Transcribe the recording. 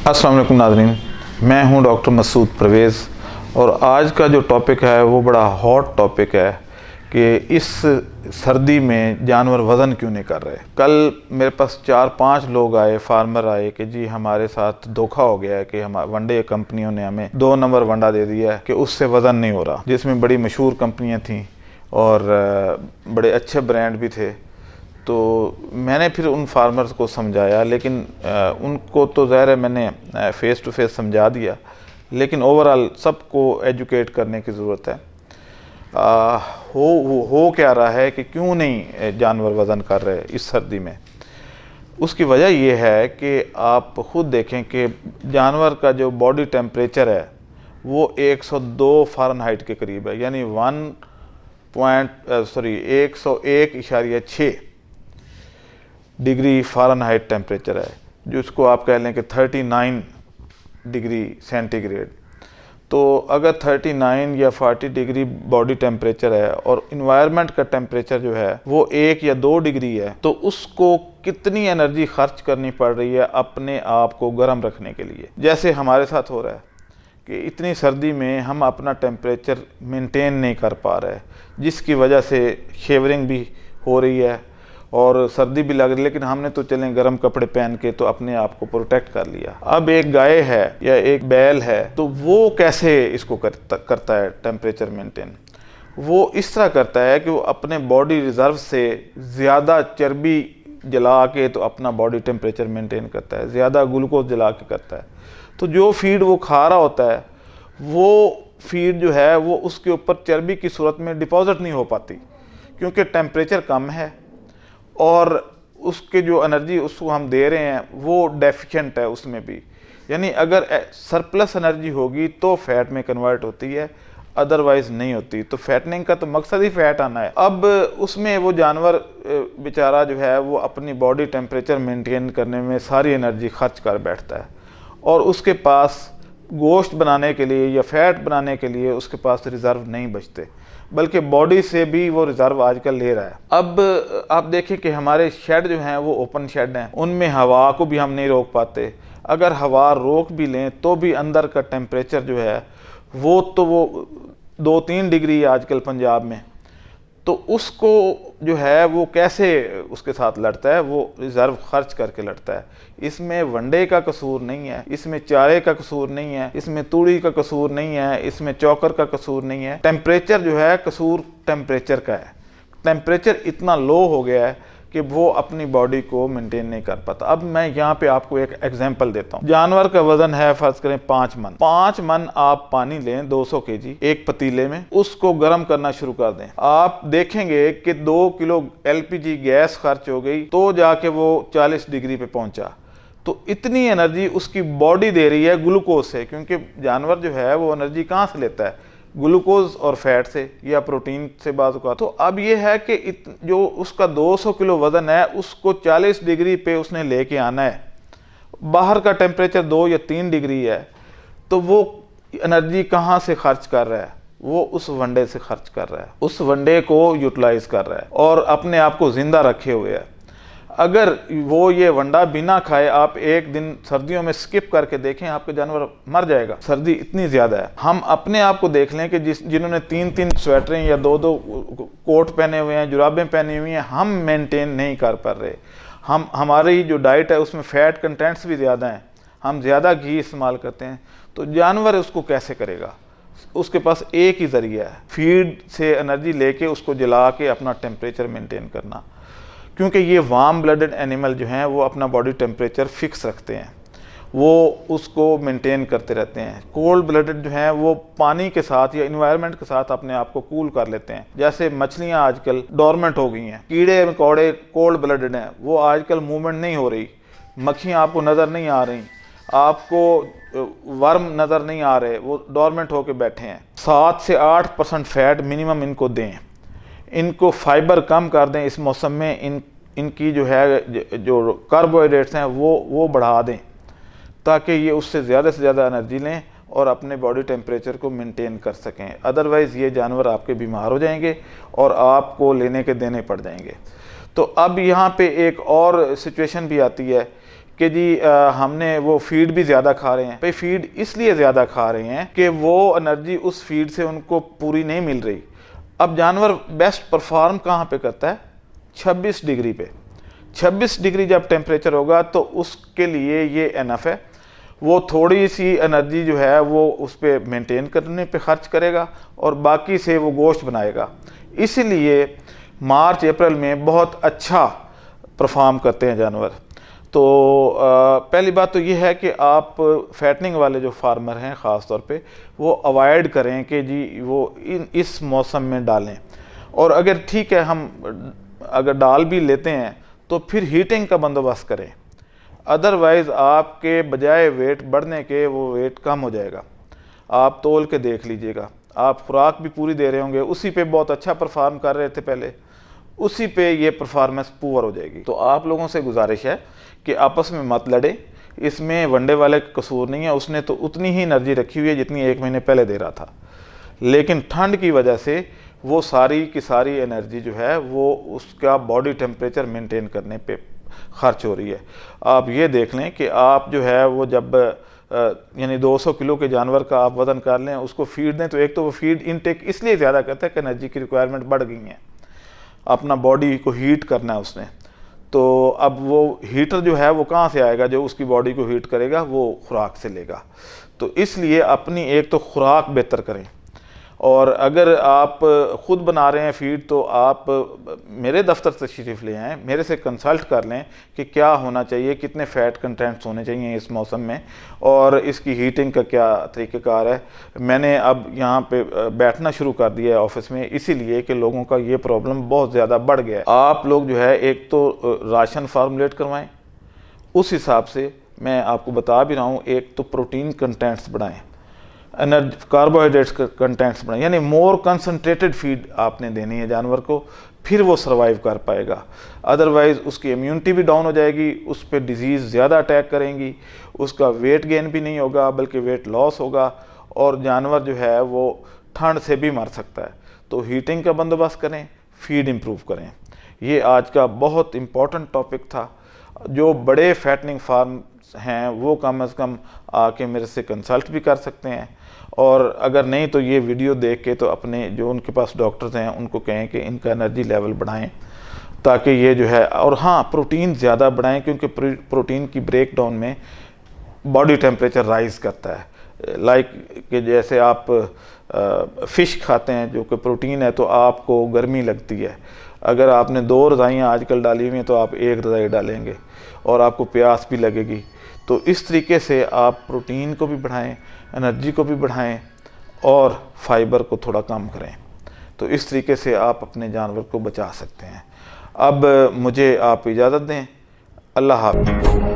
अस्सलाम वालेकुम नाज़रीन, मैं हूं डॉक्टर मसूद परवेज़ और आज का जो टॉपिक है वो बड़ा हॉट टॉपिक है कि इस सर्दी में जानवर वज़न क्यों नहीं कर रहे। कल मेरे पास 4-5 लोग आए, फार्मर आए कि जी हमारे साथ धोखा हो गया है कि हम वनडे कंपनियों ने हमें 2 नंबर वंडा दे दिया है कि उससे वज़न नहीं हो रहा, जिसमें बड़ी मशहूर कंपनियाँ थीं और बड़े अच्छे ब्रांड भी थे। तो मैंने फिर उन फार्मर्स को समझाया, लेकिन उनको तो ज़ाहिर है मैंने फ़ेस टू फेस समझा दिया, लेकिन ओवरऑल सबको एजुकेट करने की ज़रूरत है। हो क्या रहा है कि क्यों नहीं जानवर वज़न कर रहे इस सर्दी में। उसकी वजह ये है कि आप ख़ुद देखें कि जानवर का जो बॉडी टेम्परेचर है वो 102 फ़ारेनहाइट के करीब है, यानी 101.6 डिग्री फ़ारेनहाइट टेम्परेचर है, जिसको आप कह लें कि 39 डिग्री सेंटीग्रेड। तो अगर 39 या 40 डिग्री बॉडी टेम्परेचर है और इन्वायरमेंट का टेम्परेचर जो है वो 1 या 2 डिग्री है, तो उसको कितनी एनर्जी खर्च करनी पड़ रही है अपने आप को गर्म रखने के लिए। जैसे हमारे साथ हो रहा है कि इतनी सर्दी में हम अपना टेम्परेचर मेंटेन नहीं कर पा रहे, जिसकी वजह से शेवरिंग भी हो रही है और सर्दी भी लग रही है, लेकिन हमने तो चलें गर्म कपड़े पहन के तो अपने आप को प्रोटेक्ट कर लिया। अब एक गाय है या एक बैल है, तो वो कैसे इसको करता है टेम्परेचर मेंटेन। वो इस तरह करता है कि वो अपने बॉडी रिजर्व से ज़्यादा चर्बी जला के तो अपना बॉडी टेम्परेचर मेंटेन करता है, ज़्यादा ग्लूकोज जला के करता है। तो जो फीड वो खा रहा होता है वो फीड जो है वो उसके ऊपर चर्बी की सूरत में डिपॉजिट नहीं हो पाती, क्योंकि टेम्परेचर कम है और उसके जो एनर्जी उसको हम दे रहे हैं वो डेफिशिएंट है उसमें भी। यानी अगर सरप्लस एनर्जी होगी तो फैट में कन्वर्ट होती है, अदरवाइज नहीं होती। तो फैटनिंग का तो मकसद ही फैट आना है। अब उसमें वो जानवर बेचारा जो है वो अपनी बॉडी टेम्परेचर मेंटेन करने में सारी एनर्जी खर्च कर बैठता है और उसके पास गोश्त बनाने के लिए या फैट बनाने के लिए उसके पास रिज़र्व नहीं बचते, बल्कि बॉडी से भी वो रिज़र्व आजकल ले रहा है। अब आप देखें कि हमारे शेड जो हैं वो ओपन शेड हैं, उनमें हवा को भी हम नहीं रोक पाते। अगर हवा रोक भी लें तो भी अंदर का टेम्परेचर जो है वो 2-3 डिग्री आजकल पंजाब में। तो उसको जो है वो कैसे उसके साथ लड़ता है, वो रिज़र्व खर्च करके लड़ता है। इसमें वनडे का कसूर नहीं है, इसमें चारे का कसूर नहीं है, इसमें तूड़ी का कसूर नहीं है, इसमें चौकर का कसूर नहीं है। टेम्परेचर जो है कसूर टेम्परेचर का है। टेम्परेचर इतना लो हो गया है कि वो अपनी बॉडी को मेंटेन नहीं कर पाता। अब मैं यहाँ पे आपको एक एग्जांपल देता हूँ। जानवर का वजन है फर्ज करें 5 मन। 5 मन आप पानी लें 200 केजी एक पतीले में, उसको गर्म करना शुरू कर दें। आप देखेंगे कि 2 किलो LPG गैस खर्च हो गई तो जाके वो 40 डिग्री पे पहुंचा। तो इतनी एनर्जी उसकी बॉडी दे रही है ग्लूकोज से, क्योंकि जानवर जो है वो एनर्जी कहाँ से लेता है, ग्लूकोज और फैट से या प्रोटीन से बात का। तो अब ये है कि जो उसका 200 किलो वजन है उसको 40 डिग्री पे उसने लेके आना है। बाहर का टेम्परेचर 2 या 3 डिग्री है, तो वो एनर्जी कहाँ से खर्च कर रहा है, वो उस वनडे से खर्च कर रहा है, उस वनडे को यूटिलाइज कर रहा है और अपने आप को जिंदा रखे हुए है। अगर वो ये वंडा बिना खाए आप एक दिन सर्दियों में स्किप करके देखें, आपका जानवर मर जाएगा। सर्दी इतनी ज़्यादा है। हम अपने आप को देख लें कि जिन्होंने 3-3 स्वेटरें या 2-2 कोट पहने हुए हैं, जुराबें पहनी हुई हैं, हम मेंटेन नहीं कर पा रहे। हमारी जो डाइट है उसमें फ़ैट कंटेंट्स भी ज़्यादा हैं, हम ज़्यादा घी इस्तेमाल करते हैं। तो जानवर उसको कैसे करेगा? उसके पास एक ही ज़रिया है, फीड से एनर्जी लेके उसको जला के अपना टेम्परेचर मेंटेन करना। क्योंकि ये वार्म ब्लडेड एनिमल जो हैं वो अपना बॉडी टेम्परेचर फिक्स रखते हैं, वो उसको मेंटेन करते रहते हैं। कोल्ड ब्लडेड जो हैं वो पानी के साथ या इन्वायरमेंट के साथ अपने आप को कूल कर लेते हैं। जैसे मछलियां आजकल डोरमेंट हो गई हैं, कीड़े मकोड़े कोल्ड ब्लडेड हैं, वो आजकल मूवमेंट नहीं हो रही। मक्खियाँ आपको नज़र नहीं आ रही, आपको वर्म नज़र नहीं आ रहे, वो डोरमेंट होके बैठे हैं। 7 से 8% फैट मिनिमम इनको दें, इनको फाइबर कम कर दें। इस मौसम में इनकी जो है जो कार्बोहाइड्रेट्स हैं वो बढ़ा दें, ताकि ये उससे ज़्यादा से ज़्यादा एनर्जी लें और अपने बॉडी टेम्परेचर को मेंटेन कर सकें। अदरवाइज़ ये जानवर आपके बीमार हो जाएंगे और आपको लेने के देने पड़ जाएंगे। तो अब यहाँ पे एक और सिचुएशन भी आती है कि जी हमने वो फीड भी ज़्यादा खा रहे हैं। भाई फीड इसलिए ज़्यादा खा रहे हैं कि वो एनर्जी उस फीड से उनको पूरी नहीं मिल रही। अब जानवर बेस्ट परफॉर्म कहाँ पे करता है? 26 डिग्री पे। 26 डिग्री जब टेम्परेचर होगा तो उसके लिए ये इनफ है। वो थोड़ी सी एनर्जी जो है वो उस पर मेंटेन करने पे खर्च करेगा और बाकी से वो गोश्त बनाएगा। इसीलिए मार्च अप्रैल में बहुत अच्छा परफॉर्म करते हैं जानवर। तो पहली बात तो ये है कि आप फैटनिंग वाले जो फार्मर हैं ख़ास तौर पे वो अवॉइड करें कि जी वो इस मौसम में डालें। और अगर ठीक है हम अगर डाल भी लेते हैं तो फिर हीटिंग का बंदोबस्त करें, अदरवाइज़ आपके बजाय वेट बढ़ने के वो वेट कम हो जाएगा। आप तोल के देख लीजिएगा, आप खुराक भी पूरी दे रहे होंगे, उसी पे बहुत अच्छा परफॉर्म कर रहे थे पहले, उसी पे ये परफॉर्मेंस पुअर हो जाएगी। तो आप लोगों से गुजारिश है कि आपस में मत लड़े। इसमें वनडे वाले का कसूर नहीं है, उसने तो उतनी ही एनर्जी रखी हुई है जितनी 1 महीने पहले दे रहा था, लेकिन ठंड की वजह से वो सारी की सारी एनर्जी जो है वो उसका बॉडी टेम्परेचर मेंटेन करने पे खर्च हो रही है। आप ये देख लें कि आप जो है वो जब यानी 200 किलो के जानवर का आप वज़न कर लें, उसको फीड दें, तो एक तो वो फीड इनटेक इसलिए ज़्यादा करता है कि एनर्जी की रिक्वायरमेंट बढ़ गई है, अपना बॉडी को हीट करना है उसने। तो अब वो हीटर जो है वो कहाँ से आएगा? जो उसकी बॉडी को हीट करेगा वो खुराक से लेगा। तो इसलिए अपनी एक तो खुराक बेहतर करें, और अगर आप ख़ुद बना रहे हैं फीड तो आप मेरे दफ्तर से तशरीफ़ ले आएँ, मेरे से कंसल्ट कर लें कि क्या होना चाहिए, कितने फ़ैट कंटेंट्स होने चाहिए इस मौसम में, और इसकी हीटिंग का क्या तरीक़ेकार है। मैंने अब यहाँ पे बैठना शुरू कर दिया है ऑफिस में, इसीलिए कि लोगों का ये प्रॉब्लम बहुत ज़्यादा बढ़ गया है। आप लोग जो है एक तो राशन फार्मूलेट करवाएँ, उस हिसाब से मैं आपको बता भी रहा हूँ, एक तो प्रोटीन कंटेंट्स बढ़ाएँ, एनर्जी कार्बोहाइड्रेट्स का कंटेंट्स बढ़ाएं, यानी मोर कंसनट्रेटेड फीड आपने देनी है जानवर को, फिर वो सर्वाइव कर पाएगा। अदरवाइज़ उसकी इम्यूनिटी भी डाउन हो जाएगी, उस पर डिजीज़ ज़्यादा अटैक करेंगी, उसका वेट गेन भी नहीं होगा बल्कि वेट लॉस होगा, और जानवर जो है वो ठंड से भी मर सकता है। तो हीटिंग का बंदोबस्त करें, फीड इम्प्रूव करें। ये आज का बहुत इम्पॉर्टेंट टॉपिक था। जो बड़े फैटनिंग फार्म हैं वो कम से कम आके मेरे से कंसल्ट भी कर सकते हैं, और अगर नहीं तो ये वीडियो देख के तो अपने जो उनके पास डॉक्टर्स हैं उनको कहें कि इनका एनर्जी लेवल बढ़ाएं, ताकि ये जो है, और हाँ प्रोटीन ज़्यादा बढ़ाएं, क्योंकि प्रोटीन की ब्रेक डाउन में बॉडी टेम्परेचर राइज़ करता है। लाइक कि जैसे आप फ़िश खाते हैं जो कि प्रोटीन है, तो आपको गर्मी लगती है। अगर आपने 2 रज़ाइयाँ आजकल डाली हुई हैं तो आप 1 रज़ाई डालेंगे और आपको प्यास भी लगेगी। तो इस तरीके से आप प्रोटीन को भी बढ़ाएं, एनर्जी को भी बढ़ाएं, और फाइबर को थोड़ा कम करें। तो इस तरीके से आप अपने जानवर को बचा सकते हैं। अब मुझे आप इजाज़त दें। अल्लाह हाफ़िज़।